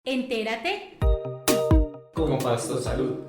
Entérate Con Pasto Salud.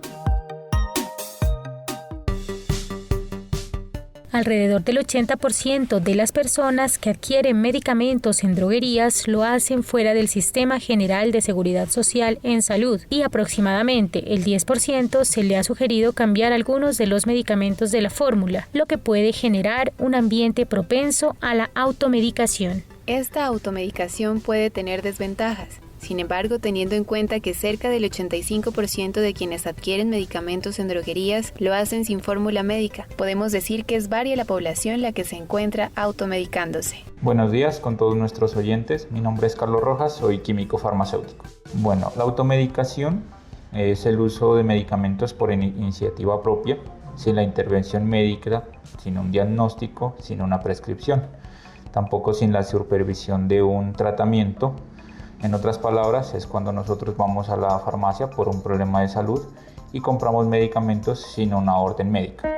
Alrededor del 80% de las personas que adquieren medicamentos en droguerías lo hacen fuera del Sistema General de Seguridad Social en Salud y aproximadamente el 10% se le ha sugerido cambiar algunos de los medicamentos de la fórmula, lo que puede generar un ambiente propenso a la automedicación. Esta automedicación puede tener desventajas. Sin embargo, teniendo en cuenta que cerca del 85% de quienes adquieren medicamentos en droguerías lo hacen sin fórmula médica, podemos decir que es varia la población la que se encuentra automedicándose. Buenos días con todos nuestros oyentes, mi nombre es Carlos Rojas, soy químico farmacéutico. Bueno, la automedicación es el uso de medicamentos por iniciativa propia, sin la intervención médica, sin un diagnóstico, sin una prescripción, tampoco sin la supervisión de un tratamiento. En otras palabras, es cuando nosotros vamos a la farmacia por un problema de salud y compramos medicamentos sin una orden médica.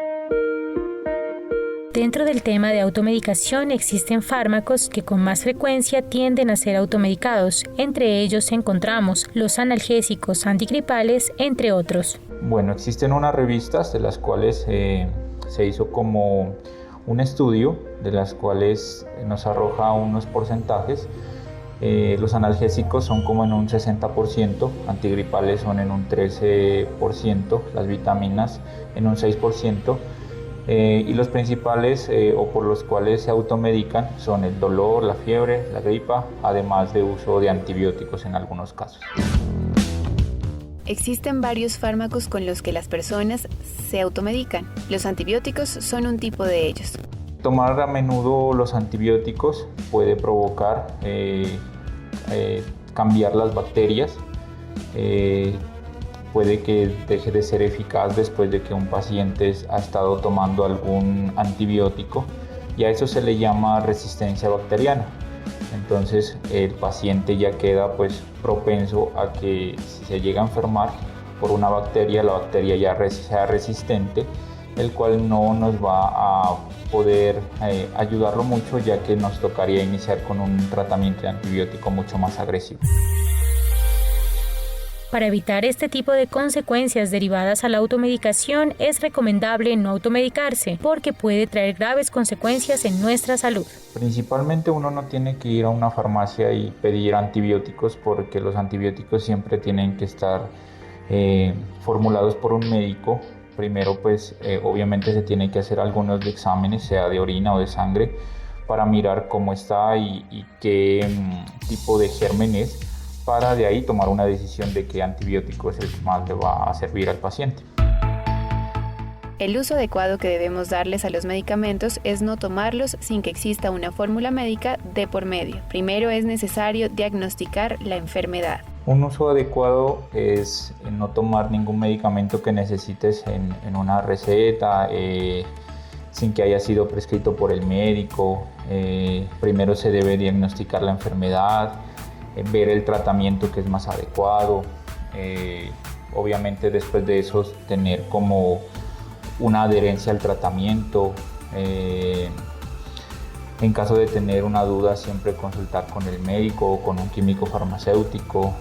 Dentro del tema de automedicación existen fármacos que con más frecuencia tienden a ser automedicados. Entre ellos encontramos los analgésicos antigripales, entre otros. Bueno, existen unas revistas de las cuales se hizo como un estudio, de las cuales nos arroja unos porcentajes. Los analgésicos son como en un 60%, antigripales son en un 13%, las vitaminas en un 6%, y los principales o por los cuales se automedican son el dolor, la fiebre, la gripa, además de uso de antibióticos en algunos casos. Existen varios fármacos con los que las personas se automedican. Los antibióticos son un tipo de ellos. Tomar a menudo los antibióticos puede provocar cambiar las bacterias, puede que deje de ser eficaz después de que un paciente ha estado tomando algún antibiótico y a eso se le llama resistencia bacteriana. Entonces el paciente ya queda propenso a que si se llega a enfermar por una bacteria, la bacteria ya sea resistente, el cual no nos va a poder ayudarlo mucho, ya que nos tocaría iniciar con un tratamiento de antibiótico mucho más agresivo. Para evitar este tipo de consecuencias derivadas a la automedicación, es recomendable no automedicarse, porque puede traer graves consecuencias en nuestra salud. Principalmente uno no tiene que ir a una farmacia y pedir antibióticos, porque los antibióticos siempre tienen que estar formulados por un médico. Primero obviamente se tiene que hacer algunos exámenes, sea de orina o de sangre, para mirar cómo está y qué tipo de germen es, para de ahí tomar una decisión de qué antibiótico es el que más le va a servir al paciente. El uso adecuado que debemos darles a los medicamentos es no tomarlos sin que exista una fórmula médica de por medio. Primero es necesario diagnosticar la enfermedad. Un uso adecuado es no tomar ningún medicamento que necesites en una receta, sin que haya sido prescrito por el médico. Primero se debe diagnosticar la enfermedad, ver el tratamiento que es más adecuado. Obviamente después de eso tener como una adherencia al tratamiento. En caso de tener una duda, siempre consultar con el médico o con un químico farmacéutico,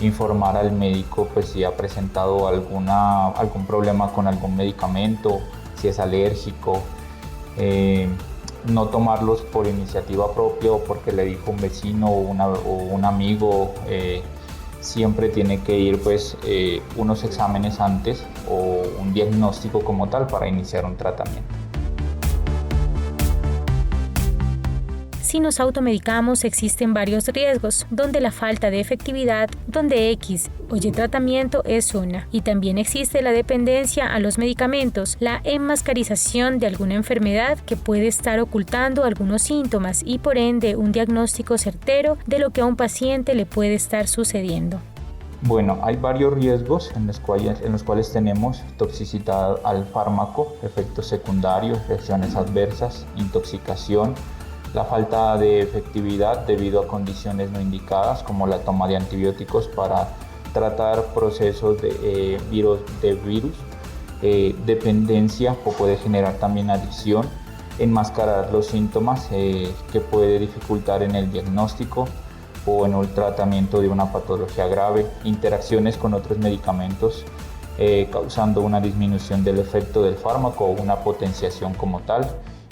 informar al médico si ha presentado algún problema con algún medicamento, si es alérgico, no tomarlos por iniciativa propia o porque le dijo un vecino o un amigo. Siempre tiene que ir unos exámenes antes o un diagnóstico como tal para iniciar un tratamiento. Si nos automedicamos existen varios riesgos, donde la falta de efectividad, donde X o Y tratamiento es una. Y también existe la dependencia a los medicamentos, la enmascarización de alguna enfermedad que puede estar ocultando algunos síntomas y por ende un diagnóstico certero de lo que a un paciente le puede estar sucediendo. Bueno, hay varios riesgos en los cuales tenemos toxicidad al fármaco, efectos secundarios, reacciones adversas, intoxicación, la falta de efectividad debido a condiciones no indicadas como la toma de antibióticos para tratar procesos de virus, dependencia o puede generar también adicción, enmascarar los síntomas que puede dificultar en el diagnóstico, o en el tratamiento de una patología grave, interacciones con otros medicamentos, causando una disminución del efecto del fármaco o una potenciación como tal.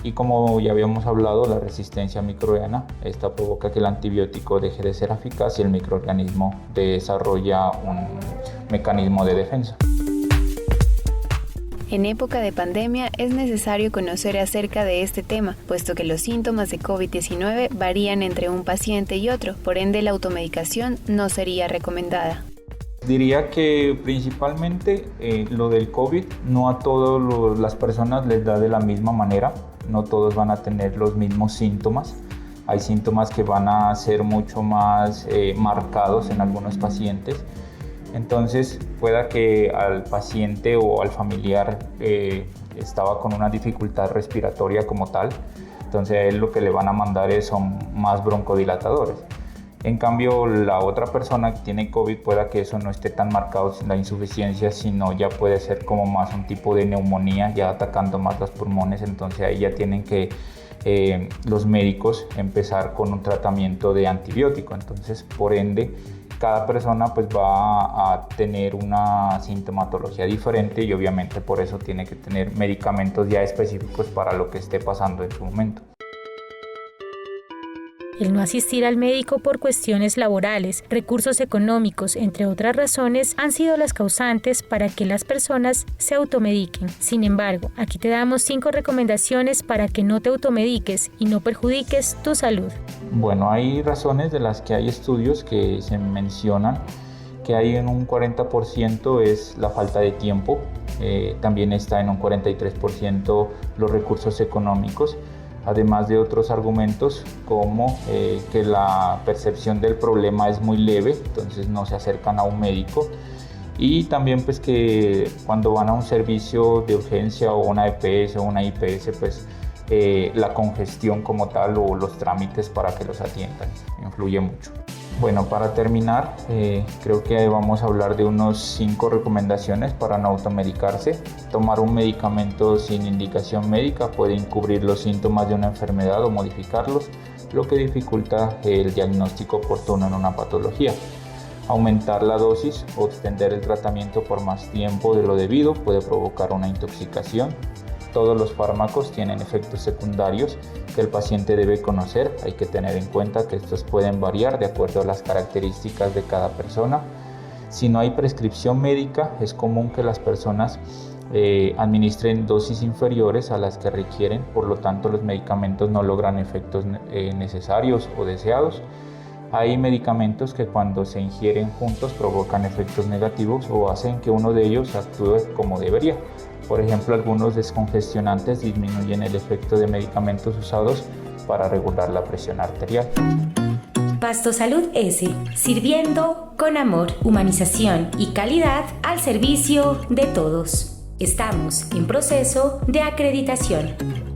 Y como ya habíamos hablado, la resistencia microbiana, esta provoca que el antibiótico deje de ser eficaz y el microorganismo desarrolla un mecanismo de defensa. En época de pandemia es necesario conocer acerca de este tema, puesto que los síntomas de COVID-19 varían entre un paciente y otro, por ende la automedicación no sería recomendada. Diría que principalmente lo del COVID no a todas las personas les da de la misma manera, no todos van a tener los mismos síntomas. Hay síntomas que van a ser mucho más marcados en algunos pacientes. Entonces pueda que al paciente o al familiar estaba con una dificultad respiratoria como tal, entonces a él lo que le van a mandar son más broncodilatadores. En cambio, la otra persona que tiene COVID pueda que eso no esté tan marcado sin la insuficiencia, sino ya puede ser como más un tipo de neumonía, ya atacando más los pulmones, entonces ahí ya tienen que los médicos empezar con un tratamiento de antibiótico. Entonces, por ende, cada persona pues va a tener una sintomatología diferente y obviamente por eso tiene que tener medicamentos ya específicos para lo que esté pasando en su momento. El no asistir al médico por cuestiones laborales, recursos económicos, entre otras razones, han sido las causantes para que las personas se automediquen. Sin embargo, aquí te damos 5 recomendaciones para que no te automediques y no perjudiques tu salud. Bueno, hay razones de las que hay estudios que se mencionan que hay en un 40% es la falta de tiempo, también está en un 43% los recursos económicos, además de otros argumentos como que la percepción del problema es muy leve, entonces no se acercan a un médico, y también pues que cuando van a un servicio de urgencia o una EPS o una IPS, pues la congestión como tal o los trámites para que los atiendan influye mucho. Bueno, para terminar, creo que vamos a hablar de unos 5 recomendaciones para no automedicarse. Tomar un medicamento sin indicación médica puede encubrir los síntomas de una enfermedad o modificarlos, lo que dificulta el diagnóstico oportuno en una patología. Aumentar la dosis o extender el tratamiento por más tiempo de lo debido puede provocar una intoxicación. Todos los fármacos tienen efectos secundarios que el paciente debe conocer. Hay que tener en cuenta que estos pueden variar de acuerdo a las características de cada persona. Si no hay prescripción médica, es común que las personas administren dosis inferiores a las que requieren, por lo tanto los medicamentos no logran efectos necesarios o deseados. Hay medicamentos que cuando se ingieren juntos provocan efectos negativos o hacen que uno de ellos actúe como debería. Por ejemplo, algunos descongestionantes disminuyen el efecto de medicamentos usados para regular la presión arterial. Pasto Salud S, sirviendo con amor, humanización y calidad al servicio de todos. Estamos en proceso de acreditación.